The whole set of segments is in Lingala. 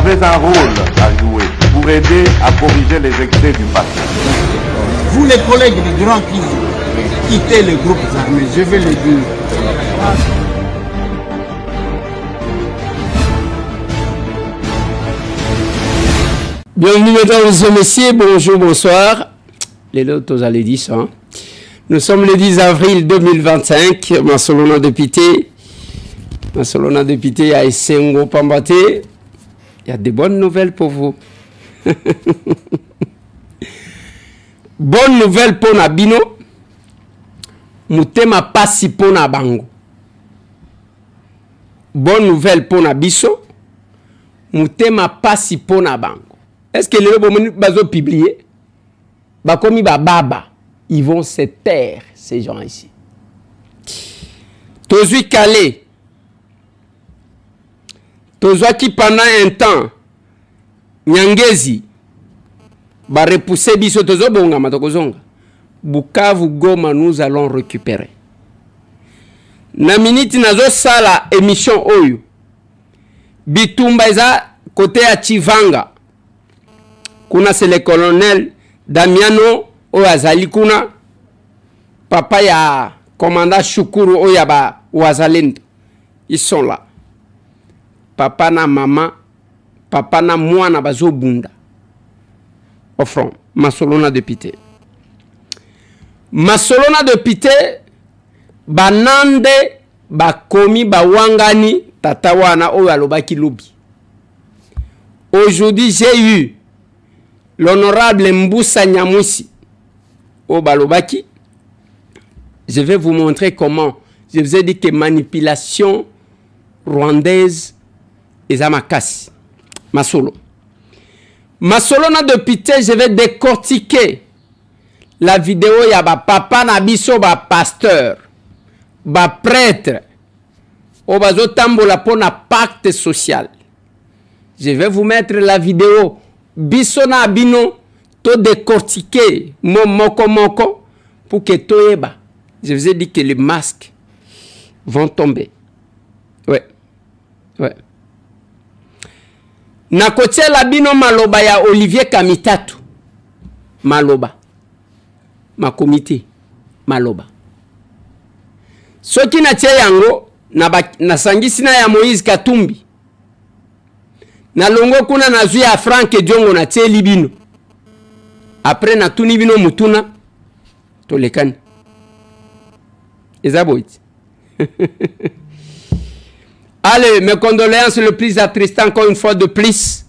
avez un rôle à jouer pour aider à corriger les excès du passé. Vous les collègues des grands qui quittez les groupes armés, je vais le dire. Bienvenue mesdames et messieurs, bonjour, bonsoir. Les lotos allez dire ça. Hein? Nous sommes le 10 avril 2025, Masolona député. Masolona député à Essengo Pambate. Il y a des bonnes nouvelles pour vous. Bonne nouvelle pour Nabino. Moutema pasi pour Nabango. Bonne nouvelle pour Nabiso. Moutema pasi pour Nabango. Est-ce que les gens vont publier? Comme baba, ils vont se taire, ces gens ici. Tozui Calais. Tozui qui pendant un temps, Nyangezi, va repousser biso tozo bonga matokozonga. Bukavu Goma, nous allons récupérer. Na minute nazo sala émission oyo. Bitumba eza côté à Chivanga. Kuna c'est le colonel Damiano Oazali kuna. Papa ya commandant Shukuru Oyaba Wazalendo. Ils sont là. Papa na maman, papa na mwana bazo bunda. Au front, Masolona député. Masolona député, banande, bakomi, bawangani, tatawana oyalobaki lobi. Aujourd'hui, j'ai eu l'honorable Mboussa Nyamousi au Balobaki. Je vais vous montrer comment. Je vous ai dit que manipulation rwandaise est à ma casse. Masolo. Masolona député, je vais décortiquer la vidéo. Il y a papa Nabiso, pasteur, prêtre, au bazo tambola pour un pacte social. Je vais vous mettre la vidéo. Bisona abino to décortiquer moko pour que to eba. Je vous ai dit que les masques vont tomber. Ouais. Ouais. Na kotia la bino maloba ya Olivier Kamitatu. Maloba. Ma comité. Maloba. Soki na tia yango na sangisina ya Moïse Katumbi. Na longo kuna na zui ya Frank Diongo na tia libino. Après na tuni bino mutuna. Tolekani. Ezaboiti. Allez, mes condoléances le plus attristant encore une fois de plus.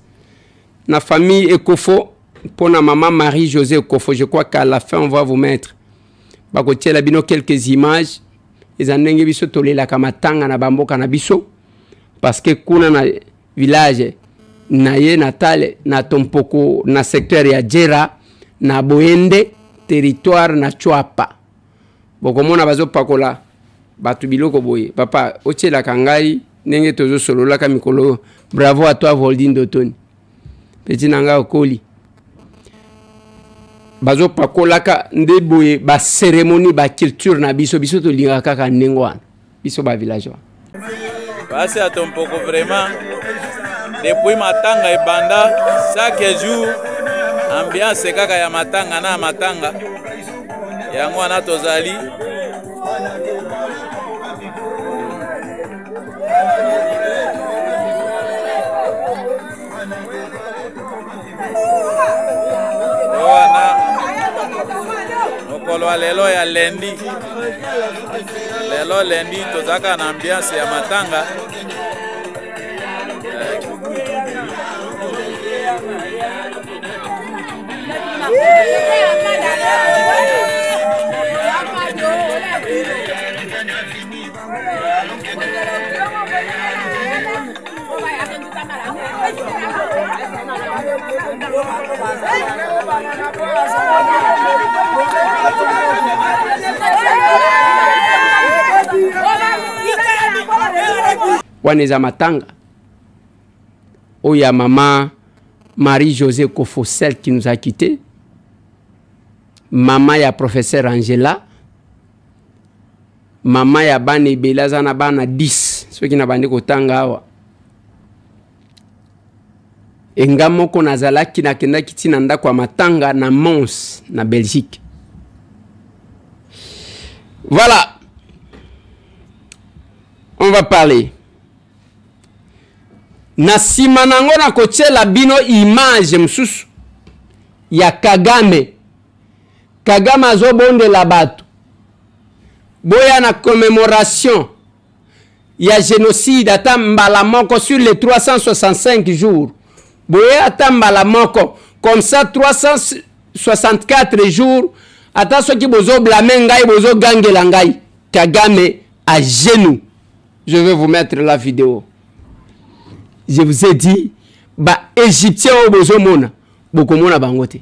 La famille Ekofo, pour la maman Marie-Josée Ekofo, je crois qu'à la fin on va vous mettre quelques images. Les années biso tolé la kamatanga na bambo kanabiso parce que kuna na village na ye natale na Tompoko na secteur ya Djera na Boende territoire na Chwapa. Bokomona bazo pakola batu biloko boye papa ochela kangai nenge tozo solo la kamikolo. Bravo à toi Voldine Dotoni petit nanga okoli bazo pakola ka nde boye ba cérémonie ba culture na biso biso to linga kaka nengwana biso ba villageois basi à Tompoko vraiment depuis matanga ebanda chaque jour ambiance kaka ya matanga na matanga yango na tozali lelo ya lendi lelo lendi tozaka na ambiance ya matanga Waneza matanga oya maman Marie-Josée Kofo, celle qui nous a quittés, maman ya professeur Angela, maman ya bane belazana bana 10 ceux qui na bande kotanga awa enga moko nazalaki nakendaki tina ndako ya matanga na Mons na Belgique. Voilà. On va parler. Na sima nango na kotiela bino image msusu ya Kagame. Kagame azobondela bato. Boya na commémoration ya génocide ata mbala moko sur les 365 jours. Boya ata mbala moko. Comme ça 364 jours. Ata soki bozo blâmer ngai bozo gangela ngai. Kagame à genoux. Je vais vous mettre la vidéo. Je vous ai dit, ba Égyptien au bozo mona. Boko mona bangote.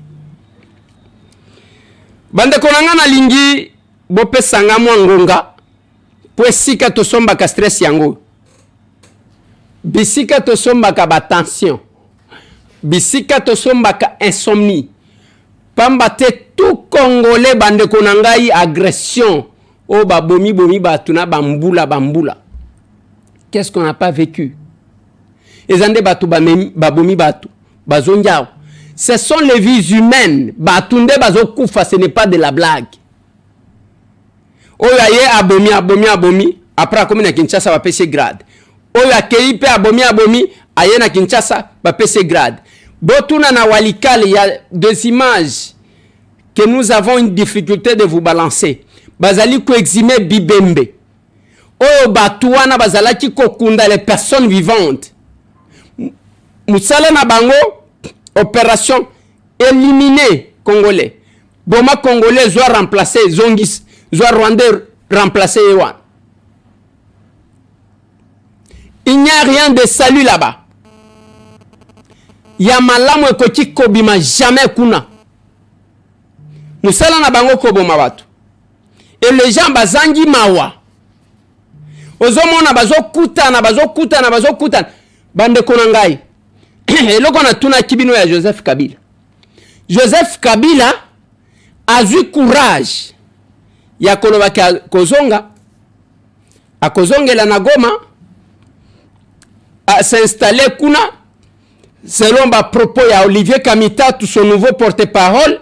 Bande konanga na lingi bope sanga ngonga. Pwesika tosomba ka stress yango. Bisika tosomba ka ba tension. Bisika tosomba ka insomnie. Pamba te tout Congolais bande konangai agression. Oh ba bomi bomi batuna bambula bambula. Qu'est-ce qu'on n'a pas vécu? Ezande batu babomi batu. Bazonjao. Ce sont les vies humaines. Batunde bazokufa, ce n'est pas de la blague. Oyaye abomi abomi abomi. Après comme na Kinshasa va pêcher grade. Oyakei pe abomi abomi. Aye na Kinshasa va pêcher grade. Botuna na Walikale, il y a des images que nous avons une difficulté de vous balancer. Bazali ko exime Bibembe. Oyo batuana bazalaki kokunda les personnes vivantes. Moussala na bango opération éliminer Congolais. Boma Congolais doit remplacer Zongis, doit Rwandais remplacer Ewan. Il n'y a rien de salut là-bas. Yamalamu ekoti kobima jamais kuna. Moussala na bango koboma batu. Et les gens bazangi mawa. Ozomona bazokutana bazokutana bazokutana. Bande konangai. Et là, on a tout kibino ya Joseph Kabila. Joseph Kabila a eu courage. Ya kolobaki a kozonga. A kozonga la Nagoma. A s'installer kuna. Selon ba propos ya Olivier Kamita, tout son nouveau porte-parole.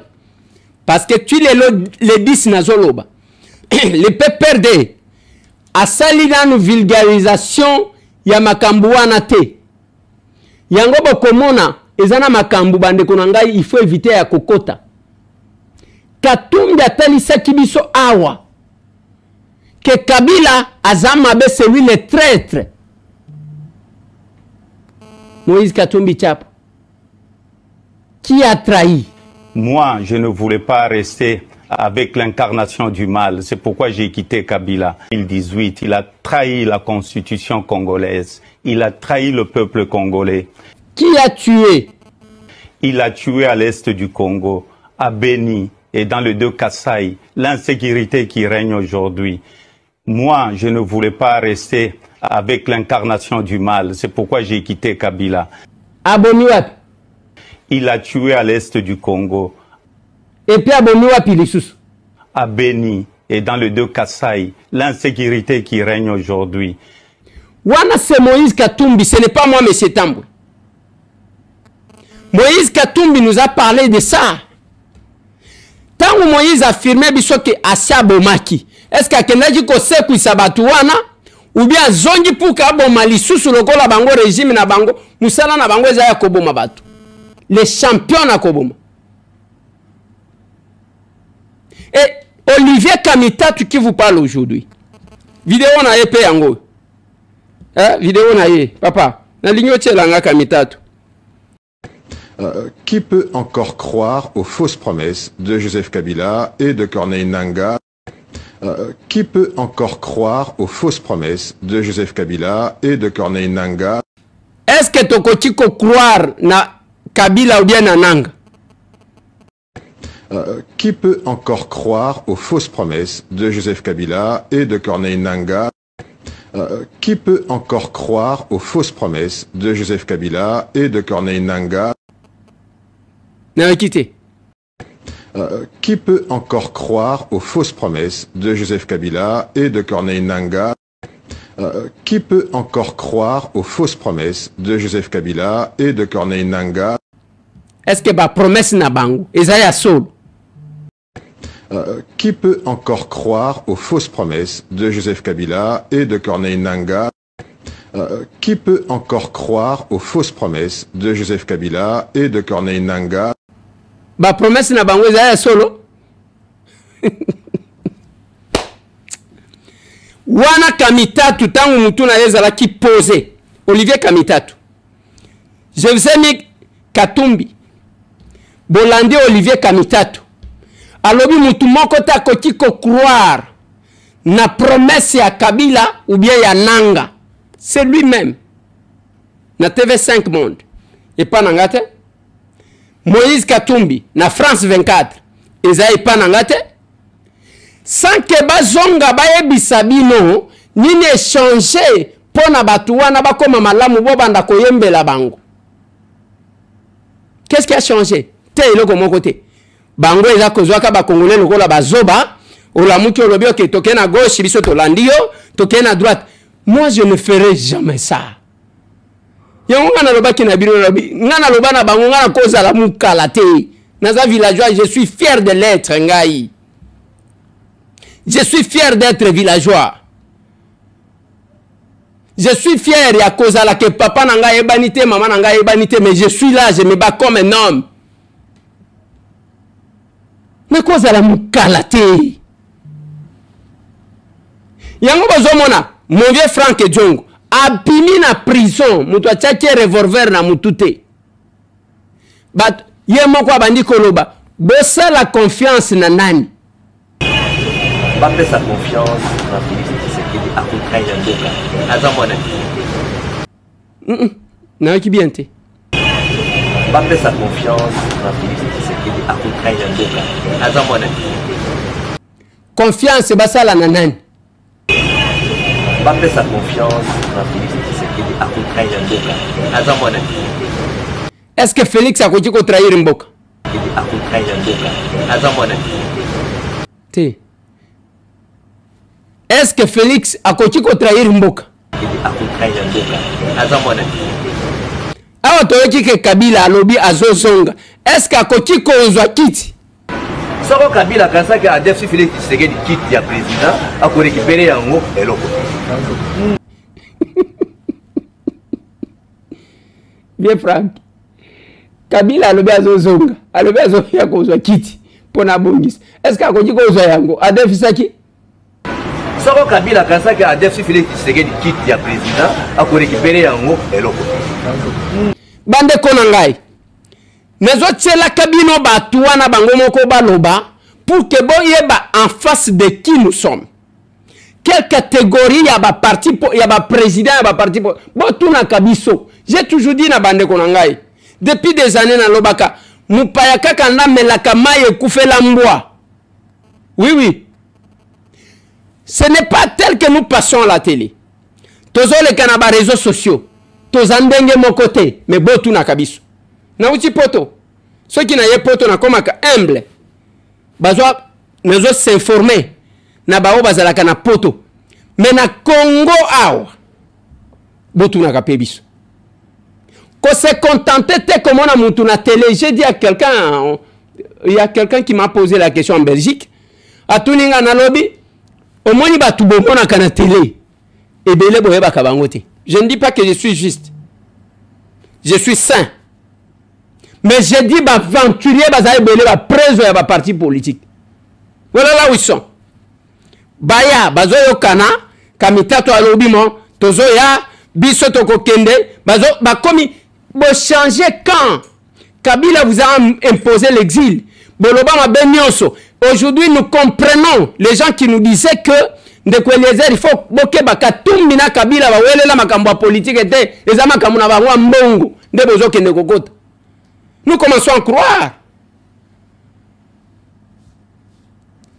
Parce que tu les 10 nazoloba. Les PPRD. A sali une vulgarisation ya makambu wana te. Yango bokomona ezana makambu bande konangai, il faut éviter ya kokota. Katumbi atalisa kibiso awa. Que Kabila azama be c'est lui le traître. Moïse Katumbi Chap. Qui a trahi? Moi, je ne voulais pas rester avec l'incarnation du mal. C'est pourquoi j'ai quitté Kabila. En 2018, il a trahi la constitution congolaise. Il a trahi le peuple congolais. Qui a tué? Il a tué à l'est du Congo, à Beni et dans le deux Kasaï, l'insécurité qui règne aujourd'hui. Moi, je ne voulais pas rester avec l'incarnation du mal. C'est pourquoi j'ai quitté Kabila. À Boniwap? Il a tué à l'est du Congo. Et puis à Boniwap, il est à Beni et dans le deux Kasaï, l'insécurité qui règne aujourd'hui. Wana c'est Moïse Katumbi, ce n'est pas moi, M. Tambo. Moïse Katumbi nous a parlé de ça. Tant que Moïse a affirmé que Asia Bomaki, est-ce qu'il y a quelqu'un qui sait que Sabatouana ou bien Zongi pour Kabomali sous le gola bango régime na bango, Moussala na bango ezaya koboma batu. Les champions na koboma. Et Olivier Kamita qui vous parle aujourd'hui. Vidéo na épée yango. Vidéo na ye, papa. Na ligno tchelanga Kamita. Qui peut encore croire aux fausses promesses de Joseph Kabila et de Corneille Nangaa? Qui peut encore croire aux fausses promesses de Joseph Kabila et de Corneille Nangaa? Est-ce que tu peux croire na Kabila ou bien na Nanga? Qui peut encore croire aux fausses promesses de Joseph Kabila et de Corneille Nangaa? Qui peut encore croire aux fausses promesses de Joseph Kabila et de Corneille Nangaa? Qui peut encore croire aux fausses promesses de Joseph Kabila et de Corneille Nangaa? Qui peut encore croire aux fausses promesses de Joseph Kabila et de Corneille Nangaa? Est-ce que la promesse n'a pas Qui peut encore croire aux fausses promesses de Joseph Kabila et de Corneille Nangaa? Qui peut encore croire aux fausses promesses de Joseph Kabila et de Corneille Nangaa? La promesse n'a pas solo. Wana Kamitatu tangu mutuna leza qui posé. Olivier Kamitatu. Je vous ai mis Katumbi. Bolandi Olivier Kamitatu. Alobi mutu moko ta kotiko croire na promesse ya Kabila ou bien ya Nanga. C'est lui-même. Na TV5 Monde. Et pas nangate. Moïse Katumbi na France 24. Ezaï pas nangate. Sans que bazonga bayebisa bino nini échanger pona batu wana bakoma malamu bo banda koyembela bango. Qu'est-ce qui a changé? Te iloko mon côté. Bango eza kozwaka ba congolais lokola bazoba olamuki olobio ke toke na gauche biso tolandio toke na droite. Moi je ne ferai jamais ça. Yango ngana lobaki na biro lobi ngana lobana bango ngana koza la mukala te. Naza villageois, je suis fier de l'être ngai. Je suis fier d'être villageois. Je suis fier ya cause la que papa nanga ebanité, maman nanga ebanité, mais je suis là, je me bats comme un homme. Na cause la mukalate. Yango bazomona, mon vieux Franck Djongo, abimi na prison, mutu atchaki revolver na mutute. But ye moko abandi koloba, bossa la confiance na nani. Pas fait sa confiance dans Félix Tshisekedi à contraire de Ndoka. Azamona. Non, qui bien t'es. Pas fait sa confiance dans Félix Tshisekedi à contraire de Ndoka. Azamona. Confiance, c'est ça la nanane. Pas fait sa confiance dans Félix Tshisekedi à contraire de Ndoka. Azamona. Est-ce que Félix a continué à trahir Mboka? À contraire de Ndoka. Azamona. T'es. Est-ce que Félix a continué à trahir Mboka? Awa toyoki ke Kabila alobi azozonga. Est-ce que a continué kozwa kiti? Soko Kabila kansaki a def si Félix Tshisekedi kiti ya président a ko récupérer yango eloko. Bien Franck. Kabila alobi azozonga. Alobi azozonga kozwa kiti pona bongis. Est-ce que a continué kozwa yango? A def saki? Soko Kabila kansaki a def si Félix Tshisekedi kiti ya président a ko récupérer yango eloko. Bande konangai. Nezo tchela kabino batu wana bango moko baloba pour que bon yeba en face de qui nous sommes. Quelle catégorie y a ba parti y a ba président y a ba parti bon tout na kabiso. J'ai toujours dit na bande konangai. Depuis des années na lobaka mupaya kaka na melaka maye kufela mbwa. Oui oui. Ce n'est pas tel que nous passons à la télé. Tozo les canaba réseaux sociaux. Tozandenge mon côté. Mais botu na kabiso. Na uti poto. Ceux qui n'aient poto na komaka humble. Bazwa nazo s'informer. Na bao bazalaka na poto. Mais na Congo awa. Botu na kapebiso. Ko se contenter te comme on a monté na télé. J'ai dit à quelqu'un. Il y a quelqu'un qui m'a posé la question en Belgique. A tuninga na lobby. Au moins, il va tout bon à la télé. Et bien, je ne dis pas que je suis juste. Je suis saint. Mais je dis que aventurier, va préso et parti politique. Voilà là où ils sont. Baya, bazoyo kana, kamitato alobimo, tozoya, biso toko kende, bazo, bakomi, bo changer quand Kabila vous a imposé l'exil. Bolobama benyoso. Aujourd'hui, nous comprenons les gens qui nous disaient que il faut que Bakatumina Kabila va la makambo politique était les amakamuna va mbongo de bozo kende kokota. Nous commençons à croire.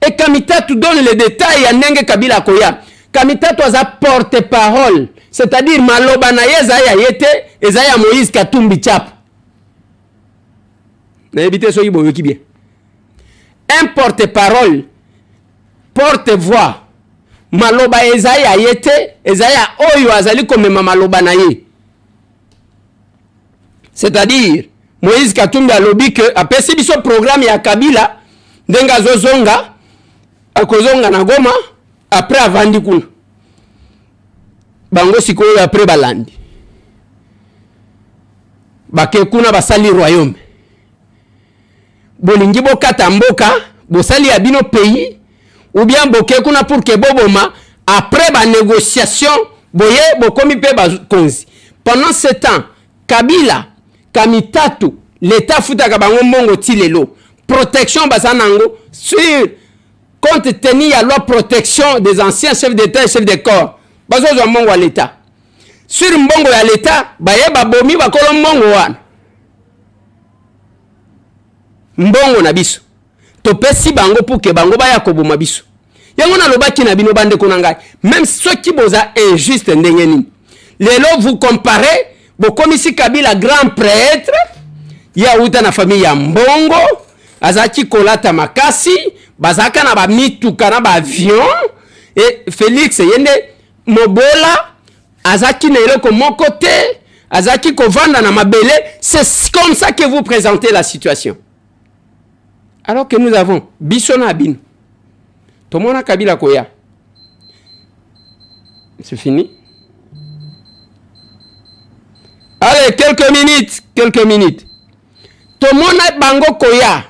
Et Kamita tu donne les détails à Nenge Kabila Koya. Kamita tu as porte-parole, c'est-à-dire Maloba na Yezaya Yete, Ezaya Moïse Katumbi Chap. N'habitez soyez bon qui bien. Un porte-parole, porte-voix, maloba ezali ayete ezali oyo azali komema maloba na ye. C'est-à-dire Moïse Katumbi alobi que apesi biso programme ya Kabila ndenga zozonga akozonga na Goma après avandi kuna bango sikoyo après balandi bake kuna basali royaume bolingi bokata mboka bosali ya bino pays ou bien boke kuna pour que boboma après ba négociation boye bokomi pe bakonzi. Pendant ce temps Kabila Kamitatu l'état futaka bango mbongo tilelo protection basanango sur compte tenu ya loi protection des anciens chefs d'état et chefs de corps bazo zo mbongo à l'état sur mbongo ya l'état baye babomi bakolo mbongo wana mbongo na biso topesi bango pour que bango baya koboma biso yango na lobaki na bino bande ko ngai même ceux qui boza injuste ndenge nini lelo vous comparez bokomisi Kabila grand prêtre ya uta na famille ya mbongo azaki kolata makasi bazaka na ba mituka na ba avion et Félix yende mobola azaki na eloko moko te azaki kovanda na mabele. C'est comme ça que vous présentez la situation, alors que nous avons bisona bino tomona Kabila koya. C'est fini. Allez, quelques minutes. Tomona bango koya.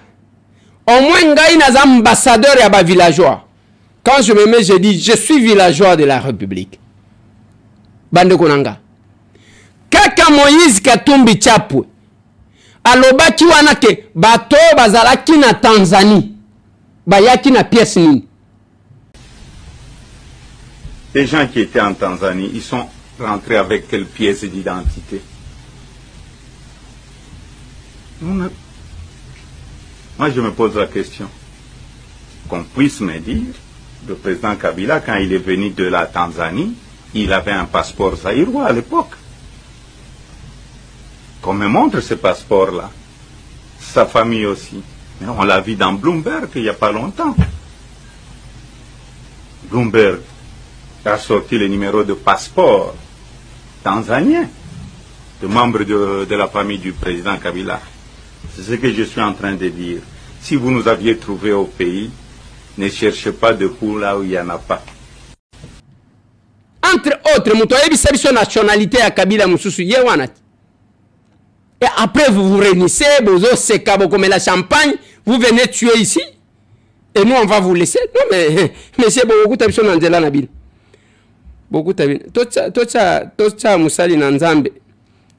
Au moins ngai naza ambassadeur ya ba villageois. Quand je me mets, je dis je suis villageois de la République. Bande konanga. Kaka Moïse Katumbi Chapwe. Alobaki wana ke bato bazalaki na Tanzanie. Bayaki na pièce nini. Les gens qui étaient en Tanzanie, ils sont rentrés avec quelle pièce d'identité? Moi, je me pose la question. Qu'on puisse me dire, le président Kabila, quand il est venu de la Tanzanie, il avait un passeport zaïrois à l'époque. Qu'on me montre ce passeport-là. Sa famille aussi. Mais on l'a vu dans Bloomberg il n'y a pas longtemps. Bloomberg a sorti le numéro de passeport tanzanien de membres de la famille du président Kabila. C'est ce que je suis en train de dire. Si vous nous aviez trouvé au pays, ne cherchez pas de coup là où il n'y en a pas. Entre autres, mutoyebi nationalité à Kabila Mususu yewanati. Et après vous vous réunissez, bozo seka comme la champagne, vous venez tuer ici et nous on va vous laisser. Non mais c'est beaucoup tabiso nanzela nabil. Beaucoup tabi. Tocha musali na Nzambe.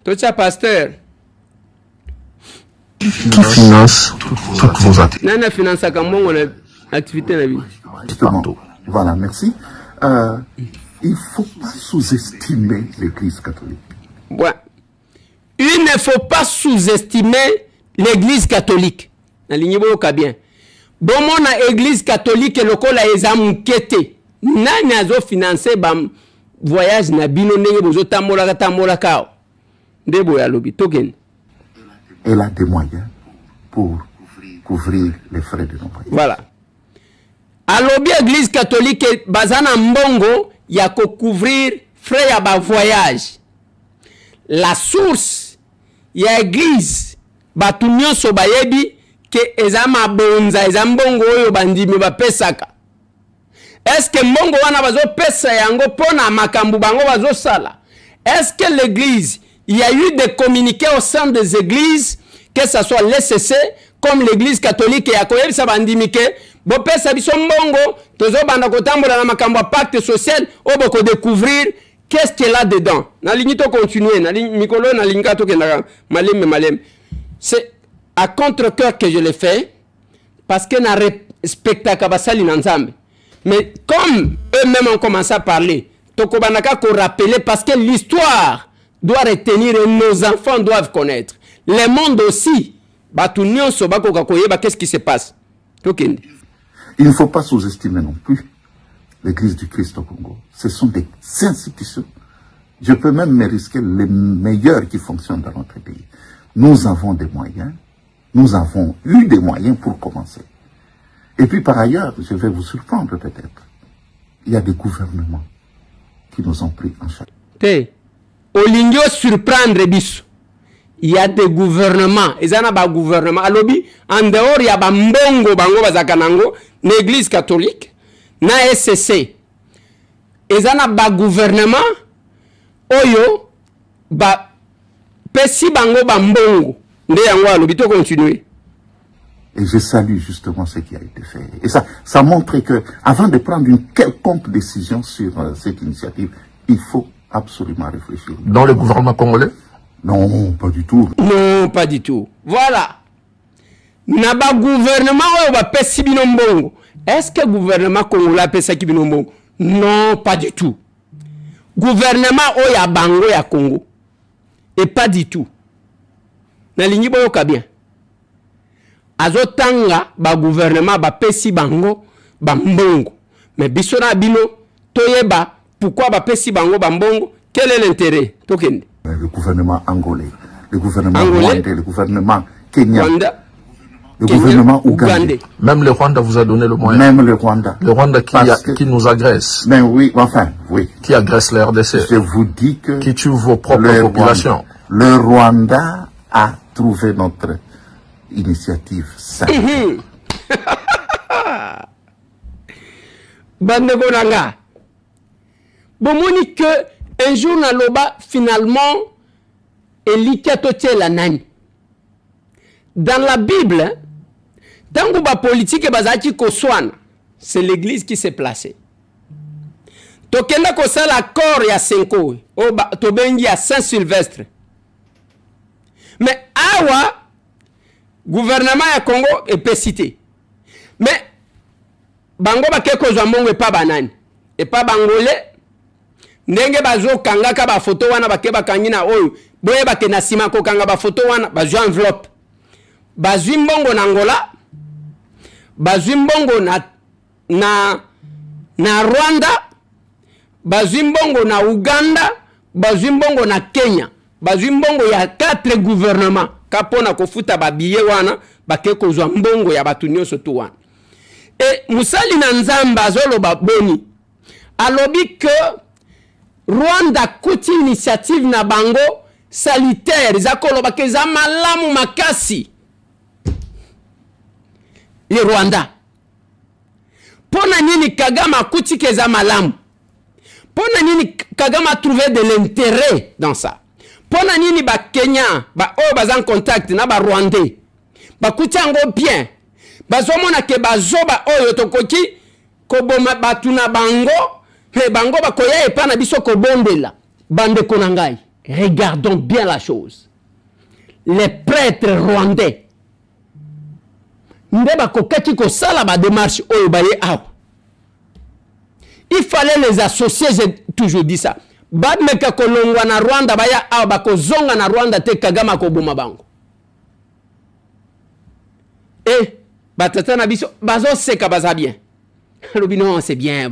Tocha pasteur. Qui finance toutes vos activités? Nana finance à Kambongo l'activité na vie. Voilà, merci. Il ne faut pas sous-estimer l'Église catholique. Ouais. Il ne faut pas sous-estimer l'Église catholique. Bien. Bon, mon Église catholique, le col a examqué. Nani azo financé bam voyage na bino nenge bozo tambola kao. Debo ya lobi token. Elle a des moyens pour couvrir les frais de nos voyages. Voilà. À l'objet Église catholique bazana mbongo ya ko couvrir frais ya ba voyage. La source ya Église batunyo so bayebi ke ezama bonza ezambongo oyo bandimi ba pesaka. Est-ce que mbongo wana bazo pesa yango pona makambu bango bazo sala? Est-ce que l'église, il y a eu des communiqués au sein des églises, que ce soit l'ECC, comme l'église catholique et à Koyebisa bandimike, bo pesa biso mbongo, tozo banda kotambola na makambu pacte social, o boko découvrir qu'est-ce qu'il y a dedans. Na lignito continuer, na mikolo na lingato kenaka malem. C'est à contre-cœur que je le fais, parce que na respecta kabasali na Nzambe. Mais comme eux-mêmes ont commencé à parler, Tokobanaka qu'on rappelait, parce que l'histoire doit retenir et nos enfants doivent connaître. Le monde aussi, qu'est-ce qui se passe? Il ne faut pas sous-estimer non plus l'Église du Christ au Congo. Ce sont des institutions. Je peux même me risquer les meilleures qui fonctionnent dans notre pays. Nous avons des moyens. Nous avons eu des moyens pour commencer. Et puis par ailleurs, je vais vous surprendre peut-être. il y a des gouvernements qui nous ont pris en charge. Olingio surprendre biso. Il y a des gouvernements, ils ont un gouvernement. Alobi, en dehors, il y a un mbongo, bango bazakanango, l'église catholique, na SCC. Ils ont un gouvernement, oyo, ba, pesi bango bambongo. Nde yango alobi, to continuer. Et je salue justement ce qui a été fait. Et ça montre que, avant de prendre une quelconque décision sur cette initiative, il faut absolument réfléchir. Dans le gouvernement congolais? Non, pas du tout. Non, pas du tout. Voilà. Naba gouvernement va pesi binombongo. Est-ce que le gouvernement congolais pesa ki binombongo? Non, pas du tout. Gouvernement oya bango ya Congo. Et pas du tout. Na lingi boyoka bien. Azotanga ba gouvernement ba pesi bango ba mbongo. Mais bisona bino toyeba pourquoi ba pesi bango ba mbongo? Quel est l'intérêt? Tokende. Le gouvernement angolais, le gouvernement rwandais, le gouvernement kenyan, le gouvernement ougandais. Même le Rwanda vous a donné le moyen. Même le Rwanda. Le Rwanda qui nous agresse. Mais oui, enfin, oui. Qui agresse la RDC. Je vous dis que... Qui tue vos propres populations. Le Rwanda a trouvé notre initiative simple. Bandeko nanga. Bomoni que un jour na loba finalement la nani. Dans la Bible, tango ba politique bazaki koswana, c'est l'église qui s'est placée. Tokenda ko sala accord ya Senko, o ba tobengi à Saint-Sylvestre. Mais awa gouvernement ya Congo est pesité. Mais bango ba keko zambongo et pas banani. Et pas bangolais. Ndenge bazo kanga ka ba photo wana ba keba kangina oyo boye ba ke na sima ko kanga ba photo wana ba jo enveloppe bazwi mbongo na Angola bazwi mbongo na Rwanda bazwi mbongo na Uganda bazwi mbongo na Kenya bazwi mbongo ya 4 gouvernements kapona kofuta ba billet wana ba ke ko zwa mbongo ya batu nyonso tu wana et musali na nzamba azolo ba boni alobi que Rwanda kuti initiative na bango salutaire zakolo bakeza malamu makasi le Rwanda pona nini Kagame kuti keza malamu pona nini Kagame a trouvé de l'intérêt dans ça pona nini ba Kenya ba o bazan contact na ba Rwandais ba kuti ngo bien bazomona ke bazoba oyo tokoki ko boma batuna bango. Bango bakoya et pas na biso ko bondela bande konangai. Regardons bien la chose. Les prêtres rwandais ndeba kokaki ko sala ba démarche oyo baye aw. Il fallait les associer, j'ai toujours dit ça. Bad meka kolongwa na Rwanda baya aw bako zonga na Rwanda te Kagame ko boma bango. Et batata na biso bazo seka baza bien. Non, c'est bien, et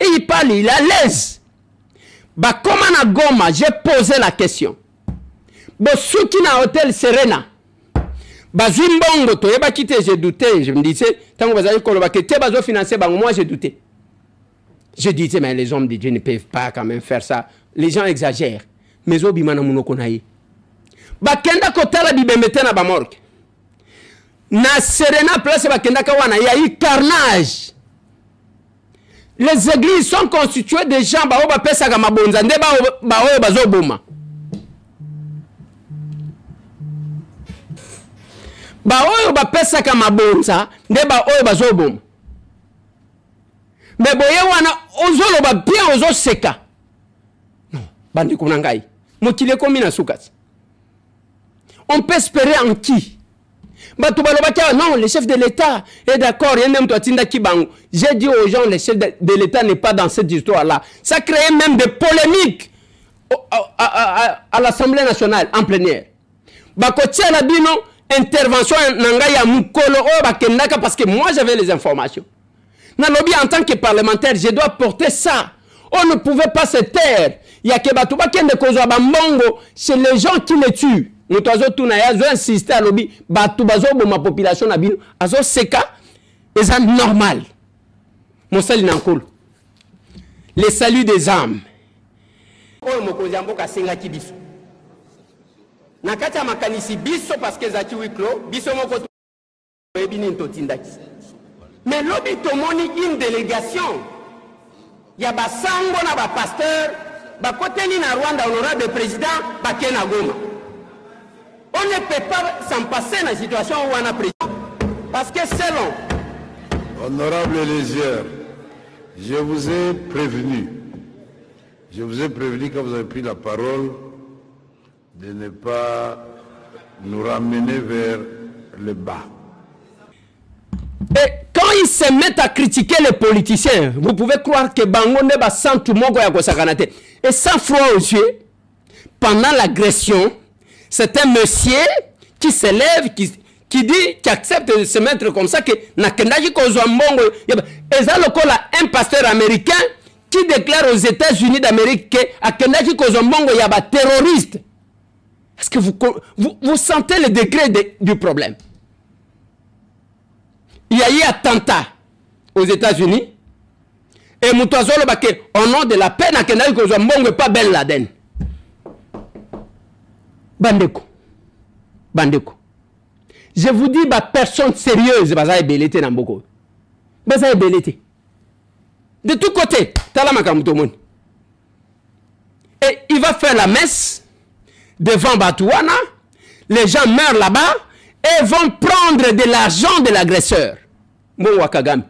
il parle, il est à l'aise. Bah, comme à Goma, j'ai posé la question. Bah, ceux qui na hôtel Serena, bah, Zimbongo, tu as quitté, j'ai douté. Je me disais, tant que vous avez financé, bah, moi j'ai douté. Je disais, mais les hommes de Dieu ne peuvent pas quand même faire ça. Les gens exagèrent. Mais obimana muno konaï. Bah, kenda kotala bibemete na bamorgue. Na Serena place bakenda kawana, il y a eu carnage. Les églises sont constituées de gens ba oba pesa ka mabonza nde ba oyo bazoboma. Ba oyo ba pesa ka mabonza nde ba oyo bazoboma. Mais boye wana ozolo ba bien ozo seka. Non, bandi kunangai. Mokile komi na sukati. On peut espérer en qui? Non, le chef de l'État est d'accord. J'ai dit aux gens, le chef de l'État n'est pas dans cette histoire-là. Ça crée même des polémiques à l'Assemblée nationale en plénière. Intervention parce que moi j'avais les informations. En tant que parlementaire, je dois porter ça. On ne pouvait pas se taire. Il y a que c'est les gens qui les tuent. Nous avons insisté à l'objet, ma population, azo seka, et c'est normal. Mon sel n'a pas. le salut des âmes. Oyo mokonzi ya mboka asengaki biso. Na kati ya makanisi biso parce que ezalaki wiklo, biso moko toyebi nini totindaki. Mais lobi tomoni une délégation ya basango na bapasteur bakoteli na Rwanda honorable président bake na Goma. On ne peut pas s'en passer dans la situation où on a président. Parce que selon... Honorable Elésière, je vous ai prévenu. Je vous ai prévenu quand vous avez pris la parole de ne pas nous ramener vers le bas. Et quand ils se mettent à critiquer les politiciens, vous pouvez croire que Bango ne va sans tout le monde et sans froid aux yeux, pendant l'agression, c'est un monsieur qui se lève, qui dit, qui accepte de se mettre comme ça, que Nakendaji Kozwambongo, et ça le un pasteur américain qui déclare aux États-Unis d'Amérique que Nakendaji Kozwambongo y a des terroristes. Est-ce que vous sentez le degré du problème? Il y a eu attentat aux États-Unis et Moutouazolo Baké, au nom de la paix, Nakendaji Kozwambongo pas Ben Laden. Bandeko. Bandeko. Je vous dis, bah, personne sérieuse, baza ebelete na mboko. Baza ebelete. De tous côtés, talama kamutomoni. Et il va faire la messe devant Batouana. Les gens meurent là-bas et vont prendre de l'argent de l'agresseur. Mon Wakagami.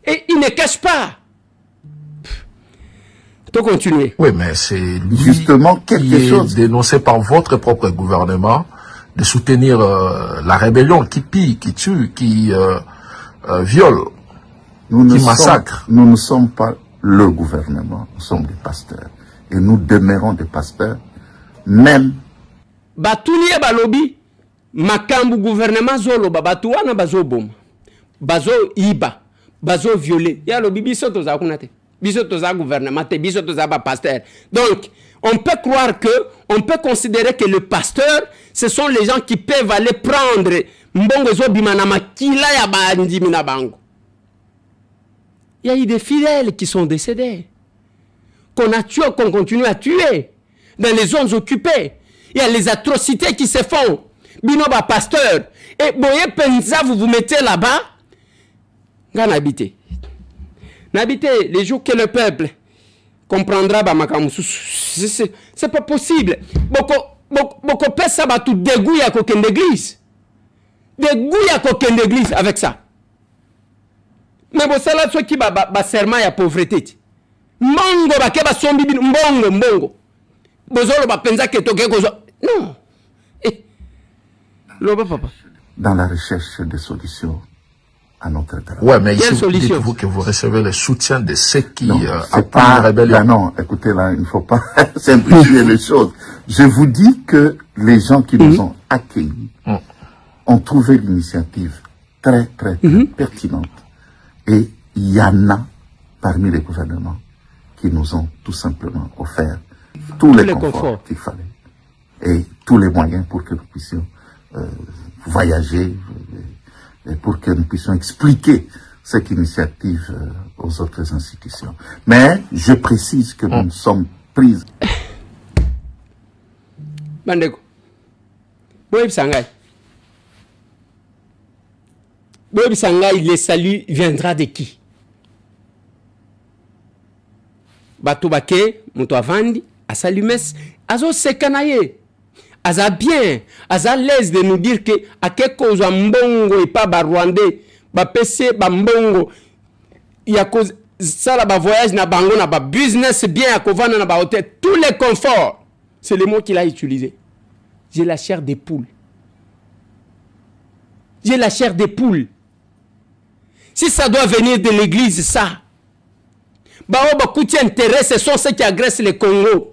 Et il ne cache pas. Continuer. Oui, mais c'est lui justement qui est dénoncé par votre propre gouvernement de soutenir la rébellion qui pille, qui tue, qui viole, qui massacre. Nous ne sommes pas le gouvernement, nous sommes des pasteurs. Et nous demeurons des pasteurs, même... Batounie balobi, makambu gouvernement zolo, batouana bazo bom, bazo iba, bazo violé. Ya lobi biso toza kunate. Biso toza gouvernement, biso toza ba pasteur. Donc, on peut croire que, on peut considérer que le pasteur, ce sont les gens qui peuvent aller prendre mbongo zo bimana makila ya bandi mina bango. Il y a eu des fidèles qui sont décédés, qu'on a tué, qu'on continue à tuer dans les zones occupées. Il y a les atrocités qui se font. Bino ba pasteur. Et boye penza, vous vous mettez là-bas. Gana habité. N'habiter les jours que le peuple comprendra c'est pas possible. Beaucoup pèse ça tout dégoût à coquin d'église. Dégoût à coquin d'église avec ça. Mais bon, c'est là ce qui va serment à pauvreté. Mongo ba ke ba sombi mbongo. Bozolo ba penza que toke kozo. Non. Loba papa. Dans la recherche de solutions à notre travail. Ouais, mais ici, dites-vous que vous recevez le soutien de ceux qui appuient la rébellion. Là, non, écoutez, là, il ne faut pas simplifier les choses. Je vous dis que les gens qui nous ont accueillis ont trouvé l'initiative très pertinente. Et il y en a parmi les gouvernements qui nous ont tout simplement offert tous les conforts qu'il fallait et tous les moyens pour que nous puissions voyager, et pour que nous puissions expliquer cette initiative aux autres institutions. Mais je précise que nous sommes prises. Bandeko, Boyeb Sangay, le salut viendra de qui? Batobake, Moutouavandi, Asalumes, Azo Sekanaye. Aza bien, aza l'aise de nous dire que à quelque cause mbongo et pas ba rwandais, ba PC, ba mbongo, il y a cause ça là ba voyage na bango na ba business bien à kovana na ba hôtel, tous les conforts. C'est le mot qu'il a utilisé. J'ai la chair des poules. J'ai la chair des poules. Si ça doit venir de l'église, ça. Bah oh bah coûter intérêt, ce sont ceux qui agressent le Congo.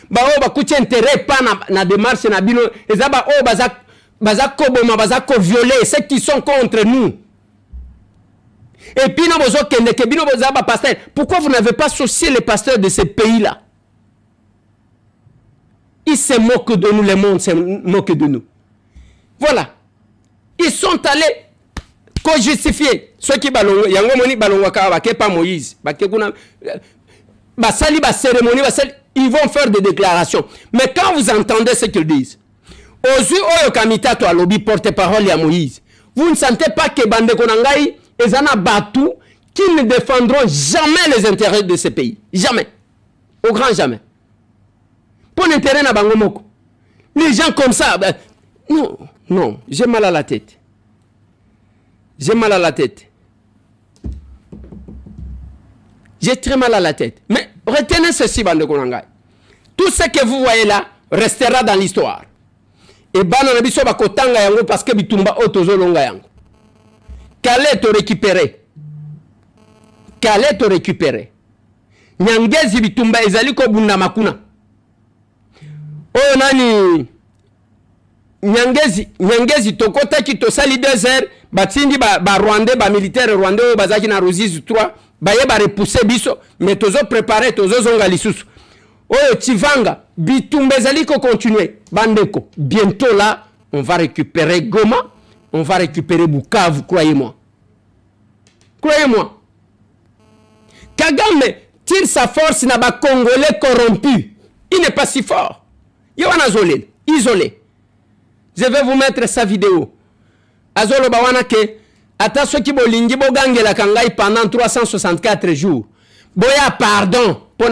Bah oh bah coûter intérêt pas na démarche na bino et ça bah oh baza koboma baza ko violer ceux qui sont contre nous. Et puis nous bozo kende ke bino boza ba pasteur. Pourquoi vous n'avez pas associé les pasteurs de ces pays-là? Ils se moquent de nous, le monde se moque de nous. Voilà. Ils sont allés co-justifier. ceux qui balongo yango moni balongo ka ba kepa Moïse ba ke kuna ba sali ba cérémonie ba sali, ils vont faire des déclarations. Mais quand vous entendez ce qu'ils disent, Ozu oyo kamita to alobi porte-parole ya Moïse, vous ne sentez pas que bande konangai ezana batu qui ne défendront jamais les intérêts de ce pays, jamais, au grand jamais. Pour l'intérêt na bango moko. Les gens comme ça, ben, non, non, j'ai mal à la tête. J'ai mal à la tête. J'ai très mal à la tête. Mais retenez ceci, bande konangai. Tout ce que vous voyez là restera dans l'histoire. Et bana na biso bakotanga yango parce que bitumba otozo longa yango. Calais te récupérer. Calais te récupérer. Nyangezi bitumba ezali ko bunda makuna. Oh nani Nyangezi tokota ki to sali 2 heures batindi ba Rwandais ba militaire Rwandais bazaki na Ruzizi 3 baye ba repousser biso mais tozo préparer tozo zonga lisusu. Oh Tivanga bitumba ezali ko continuer bandeko. Bientôt là on va récupérer Goma, on va récupérer Bukavu, croyez-moi. Croyez-moi. Kagame tire sa force na ba Congolais corrompus. Il n'est pas si fort. Yowana Zolé, isolé. Je vais vous mettre sa vidéo. Azolo bawana ke ata soki bolingi bogangela kangai pendant 364 jours. Boya pardon pour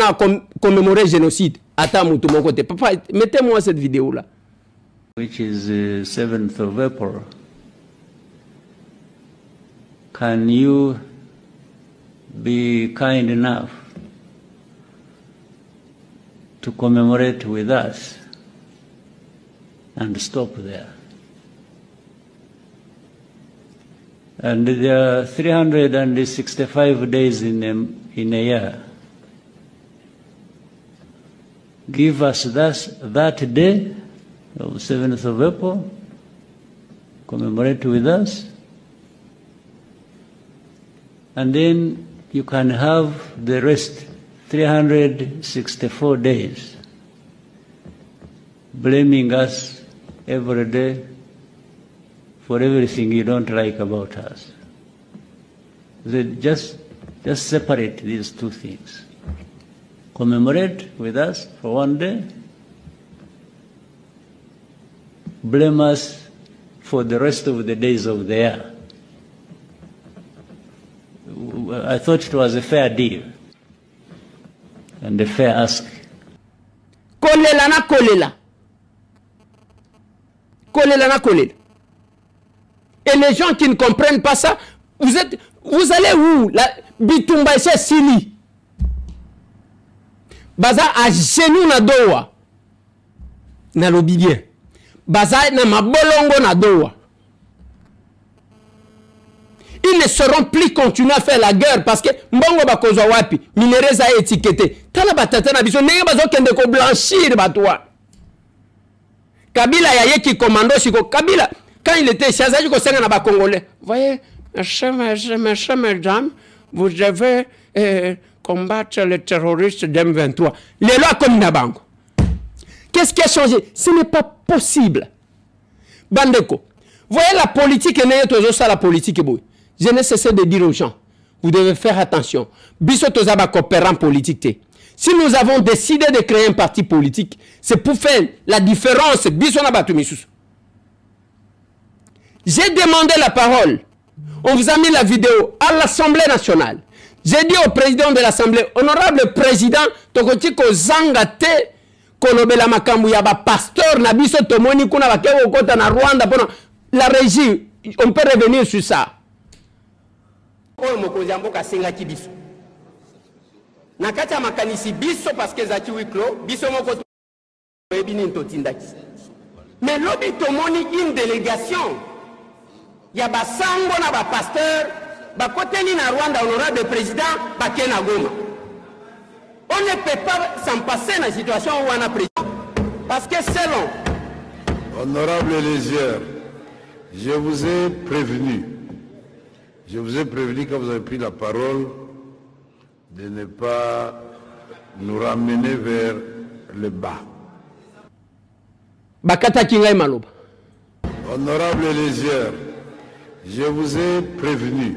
commémorer génocide. Ata mutu mon côté. Papa, mettez-moi cette vidéo là. Which is 7th of April. Can you be kind enough to commemorate with us and stop there? And there are 365 days in a year. Give us that day of 7th of April, commemorate with us, and then you can have the rest 364 days blaming us every day for everything you don't like about us. Just separate these two things. Commemorate with us for one day, blame us for the rest of the days of the year. I thought it was a fair deal and a fair ask. Kolela na kolela. Kolela na kolela. Et les gens qui ne comprennent pas ça, vous allez où? La Bitumba c'est Sili. Baza a genou na dowa. Na lobi bien. Baza na mabolongo na dowa. Ils ne seront plus continuer à faire la guerre parce que mbongo bakozwa wapi minereza étiqueté. Tala batata na biso ndenge bazo kende ko blanchir batwa. Kabila ya yeki commando siko Kabila quand il était chez Azaji ko senga na ba congolais. Voyez, mesdames, vous devez combattre les terroristes d'M23. Les lois comme Nabango. Qu'est-ce qui a changé? Ce n'est pas possible. Bandeko. Voyez la politique et n'est ça la politique boy. Je ne cesse de dire aux gens, vous devez faire attention. Biso tozaba coopérant politique. Si nous avons décidé de créer un parti politique, c'est pour faire la différence. Biso na batu misusu. J'ai demandé la parole. On vous a mis la vidéo à l'Assemblée nationale. J'ai dit au président de l'Assemblée, honorable président, tokoti ko zangate kolobela makambu ya ba pasteur na biso tomoni kuna bakeko kota na Rwanda pour la régie. On peut revenir sur ça. Oyo mokonzi ya mboka asengaki biso na kati ya makanisi biso parce que ezalaki wiklo biso moko toyebi nini totindaki mais lobi tomoni une délégation ya basango na bapasteur bakoteli na Rwanda honorable président bake na Goma. On ne peut pas s'en passer dans la situation où on a président parce que selon Honorable Elésieur, je vous ai prévenu. Je vous ai prévenu quand vous avez pris la parole de ne pas nous ramener vers le bas. Honorable Elésieur, je vous ai prévenu.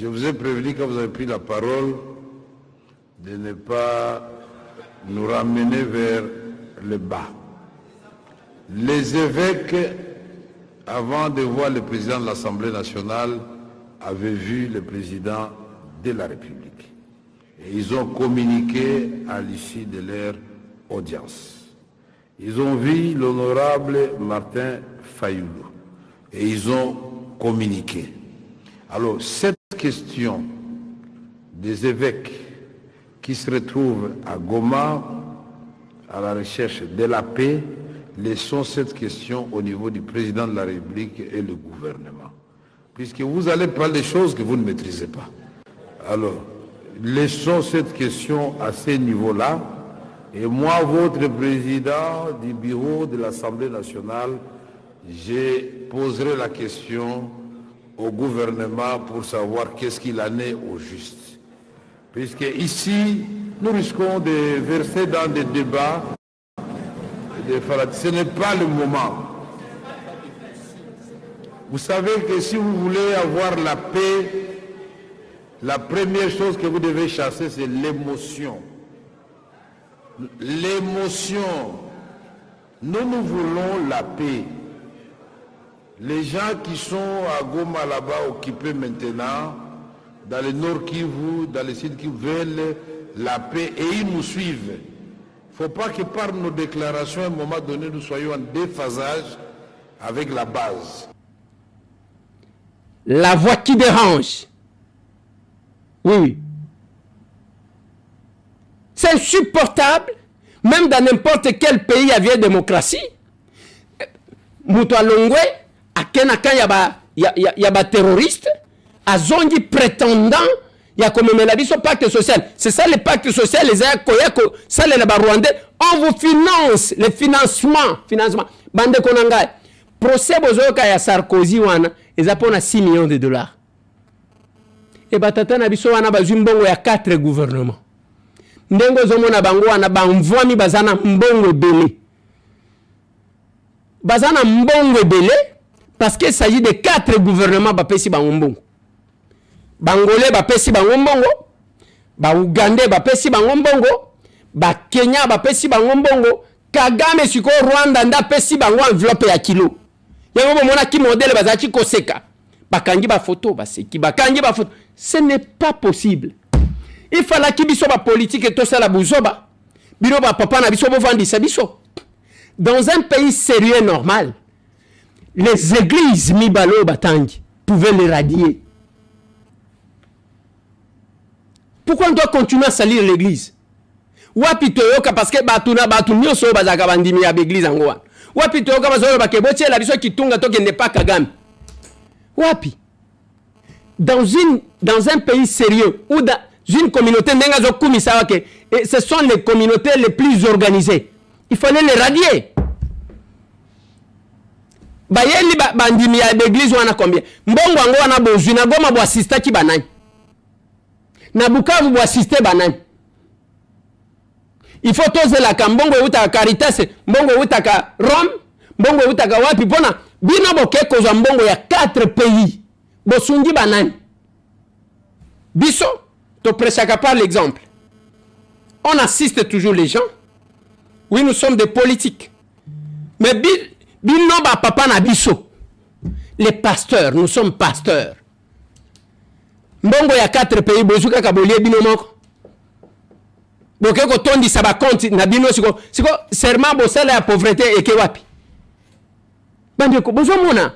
Je vous ai prévenu quand vous avez pris la parole de ne pas nous ramener vers le bas. Les évêques, avant de voir le président de l'Assemblée nationale, avaient vu le président de la République. Et ils ont communiqué à l'issue de leur audience. Ils ont vu l'honorable Martin Fayoulou et ils ont communiqué. Alors, cette question des évêques qui se retrouvent à Goma à la recherche de la paix, laissons cette question au niveau du président de la République et le gouvernement. Puisque vous allez parler des choses que vous ne maîtrisez pas. Alors, laissons cette question à ce niveau-là. Et moi, votre président du bureau de l'Assemblée nationale, je poserai la question au gouvernement pour savoir qu'est-ce qu'il en est au juste. Puisque ici, nous risquons de verser dans des débats. Ce n'est pas le moment. Vous savez que si vous voulez avoir la paix, la première chose que vous devez chasser, c'est l'émotion. L'émotion. Nous voulons la paix. Les gens qui sont à Goma là-bas occupés maintenant, dans le nord Kivu, dans le sud Kivu, veulent la paix et ils nous suivent. Il ne faut pas que par nos déclarations, à un moment donné, nous soyons en déphasage avec la base. La voix qui dérange. Oui. C'est insupportable, même dans n'importe quel pays à vieille démocratie. Moutoualongwe, à Kenakan, il y a des terroristes, à Zongi prétendant, il y a comme un pacte social. C'est ça le pacte social, les Ayakoyako, ça les Rwandais. On vous finance, le financement. Bande Konangai. Procès Bozoka ya Sarkozy wana, ils appellent 6 millions de dollars. Et batata na biso wana bazumbongo ya 4 gouvernements. Ndengo zomona bango wana bamvwami bazana mbongo belé. Bazana mbongo belé parce qu'il s'agit de 4 gouvernements bapesi bango mbongo. Bangolais bapesi bango mbongo, ba Ougandais bapesi bango mbongo, ba Kenya bapesi bango mbongo, Kagame siko Rwanda nda pesi bango enveloppe ya kilo. Yango mona ki modèle bazaki koseka. Bakangi ba photo baseki, bakangi ba photo. Ce n'est pas possible. Il fallait qu'il y ait une politique et tout ça la bouzoba. Biro ba papa na biso bo vandisa biso. Dans un pays sérieux normal, les églises mibalo batangi pouvaient les radier. Pourquoi on doit continuer à salir l'église? Wapi toyoka parce que batuna batunyo so bazaka bandimi ya l'église angoa. Wapi toyoka bazo ba keboche la biso kitunga to n'est pas Kagame. Wapi? Dans un pays sérieux ou dans une communauté, et ce sont les communautés les plus organisées. Il fallait les radier. Bayeli bandimi ya l'église wana combien? Mbongo ango wana bozu na Goma bo assista ki banani. Na Bukavu bo assiste banani. Il faut toser la kambongo utaka Caritas, mbongo utaka Rome, mbongo utaka wapi pona bino boke kozwa mbongo ya 4 pays. Bosungi banani. Biso to presaka par l'exemple. On assiste toujours les gens. Oui, nous sommes des politiques. Mais bino ba papa na biso. Les pasteurs, nous sommes pasteurs. Mbongo ya 4 pays bozuka kabolie bino moko. Boke ko tondi saba compte na bino siko serment bosala ya pauvreté eke wapi. Bande ko bozo mona.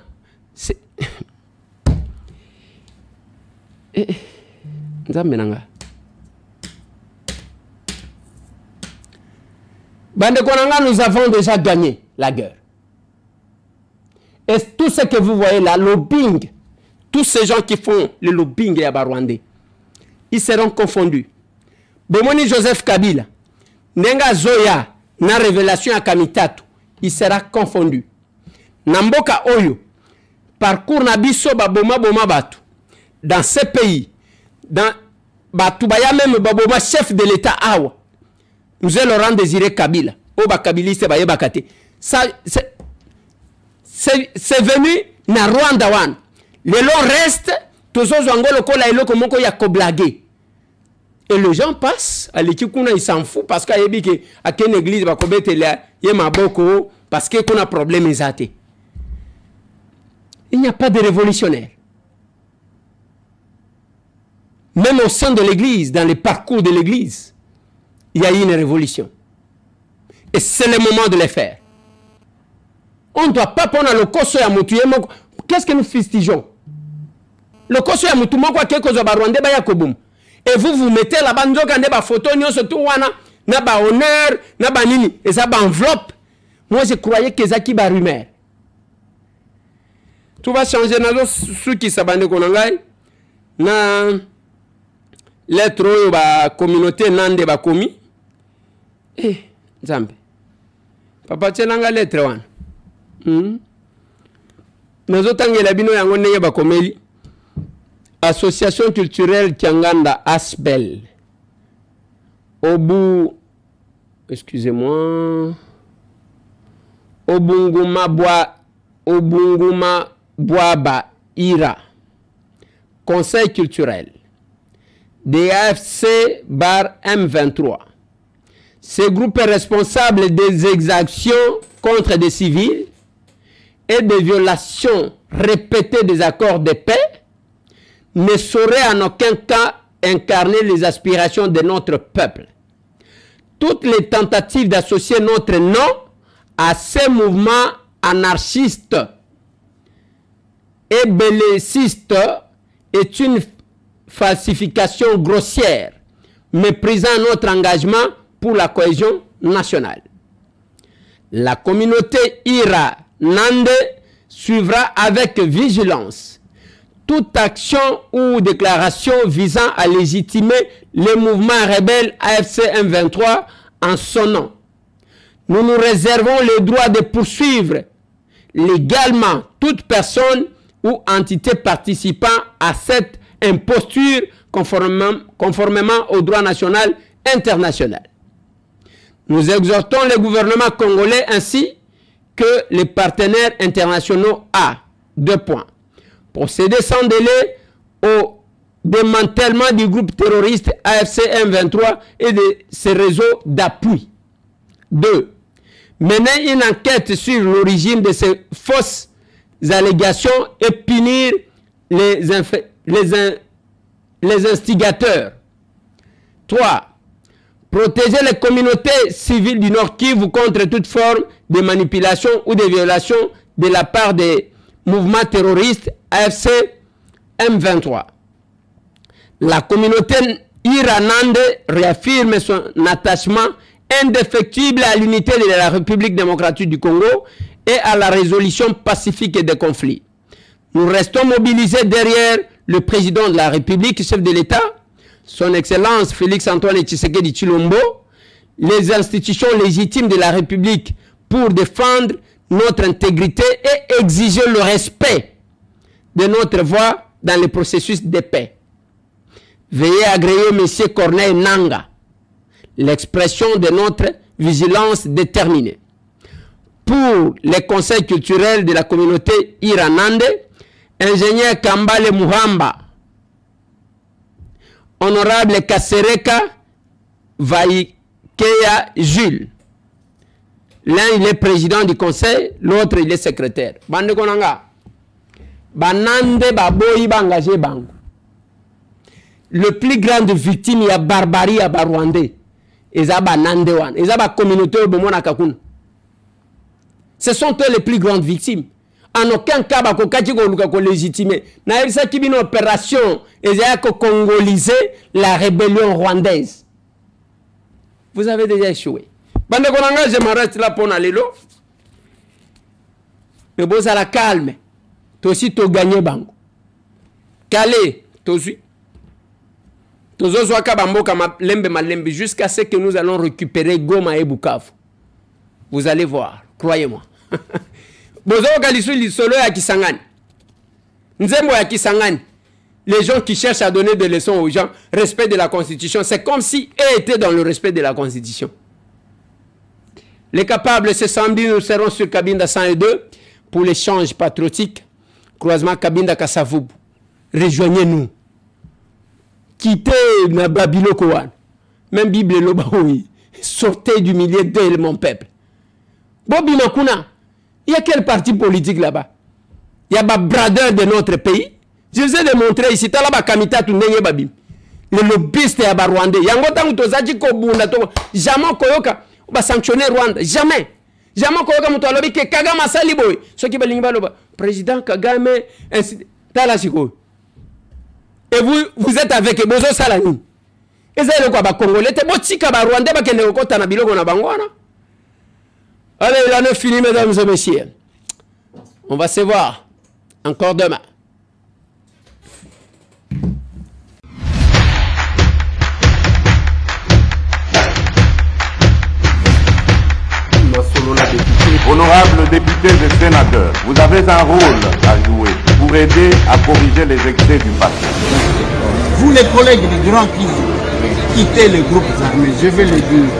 Nzambe nanga. Bande konanga, nous avons déjà gagné la guerre. Et tout ce que vous voyez là, lobbying, tous ces gens qui font le lobbying à Rwandais, ils seront confondus. Bomoni Joseph Kabila, Nenga Zoya, na révélation à Kamitatu, il sera confondu. Namboka Oyo, parcours Nabiso Baboma Boma Batu, dans ces pays, dans Batubaya même Baboma, chef de l'État Awa, nous allons Laurent Désiré Kabila, Oba Kabiliste Baye Bakate. Ça, c'est venu na Rwanda Wan. Le long reste Et les gens passent, à l'équipe qu'on a, ils s'en foutent parce qu'il y a une église, parce qu'on a problème. Il n'y a pas de révolutionnaire. Même au sein de l'église, dans les parcours de l'église, il y a eu une révolution. Et c'est le moment de le faire. On ne doit pas prendre le koso ya mutu. Qu'est-ce que nous fustigeons? Le koso ya mutu, quoi quelque chose Rwanda ba yakobum. Et vous vous mettez là-bas, nous avons des photos, nous avons na ba honneur, na ba nini, et ça ba enveloppe. Moi je croyais que ça qui ba rumeur. Tout va changer dans ceux qui s'abandonnent konangai. Na lettre ba communauté nande ba komi. Zambe. Papa tchenanga lettre wana. Nous avons bino yango ndenge ba komeli. Association culturelle Tianganda Asbel. Excusez-moi. Obunguma Boaba Ira. Conseil culturel. DAFC bar M23. Ce groupe est responsable des exactions contre des civils et des violations répétées des accords de paix, ne saurait en aucun cas incarner les aspirations de notre peuple. Toutes les tentatives d'associer notre nom à ces mouvements anarchistes et bellicistes est une falsification grossière, méprisant notre engagement pour la cohésion nationale. La communauté Ira Nande suivra avec vigilance toute action ou déclaration visant à légitimer le mouvement rebelle AFC M23 en son nom. Nous nous réservons le droit de poursuivre légalement toute personne ou entité participant à cette imposture conformément au droit national et international. Nous exhortons le gouvernement congolais ainsi que les partenaires internationaux à 2 points. Procéder sans délai au démantèlement du groupe terroriste AFC M23 et de ses réseaux d'appui. 2. Mener une enquête sur l'origine de ces fausses allégations et punir les instigateurs. 3. Protéger les communautés civiles du Nord Kivu contre toute forme de manipulation ou de violation de la part des mouvements terroristes AFC M23. La communauté Iranande réaffirme son attachement indéfectible à l'unité de la République démocratique du Congo et à la résolution pacifique des conflits. Nous restons mobilisés derrière le président de la République, chef de l'État, son Excellence Félix-Antoine Tshisekedi Tshilombo, les institutions légitimes de la République pour défendre notre intégrité et exiger le respect de notre voix dans le processus de paix. Veuillez agréer M. Corneille Nanga l'expression de notre vigilance déterminée. Pour les conseils culturels de la communauté Iranande, ingénieur Kambale Muhamba, honorable Kasereka Vaikeya Jules. L'un il est président du conseil, l'autre il est secrétaire. Bande konanga. Banande baboyi bangage bango. Le plus grande victime il y a barbarie à Rwandais. Eza banande wan, eza ba communauté bomona kakuna. Ce sont eux les plus grandes victimes. En aucun cas bakokati ko luka ko légitimer. Na elisa ki bino opération eza ko congoliser la rébellion rwandaise. Vous avez déjà échoué. Bande konanga, je m'arrête là pour aller l'eau. Mais bon, ça la calme. Toi aussi, tu as gagné bango. Calé, toi aussi. Jusqu'à ce que nous allons récupérer Goma et Bukavu. Vous allez voir, croyez-moi. Les gens qui cherchent à donner des leçons aux gens, respect de la Constitution, c'est comme si eux étaient dans le respect de la Constitution. Les capables, ce samedi, nous serons sur Cabinda 102 pour l'échange patriotique, croisement Cabinda Kassavubu. rejoignez-nous. Quittez na Babiloko. Même Bible loba oui. Sortez du milieu de mon peuple. Bobi Makuna, il y a quel parti politique là-bas? Il y a des bradeurs de notre pays. Je vous ai démontré ici, tu as là-bas Kamita Tundenye Babi. Le lobbyiste est à Rwanda. Yango Tozaji Kobunda, jamais Koyoka, on va sanctionner Rwanda. Jamais. Jamais Koyoka Mutalobi que Kagame Saliboy. Ce qui est le président Kagame, Talasiko. Et vous êtes avec Bozo Salani. Et c'est le quoi, Congolais, t'es botika Rwanda, qui est au côté de Biloko na Bangwana. Allez, il en est fini, mesdames et messieurs. On va se voir encore demain. Honorables députés et sénateurs, vous avez un rôle à jouer pour aider à corriger les excès du passé. Vous les collègues des grands qui quittaient les groupes armés, je vais le dire,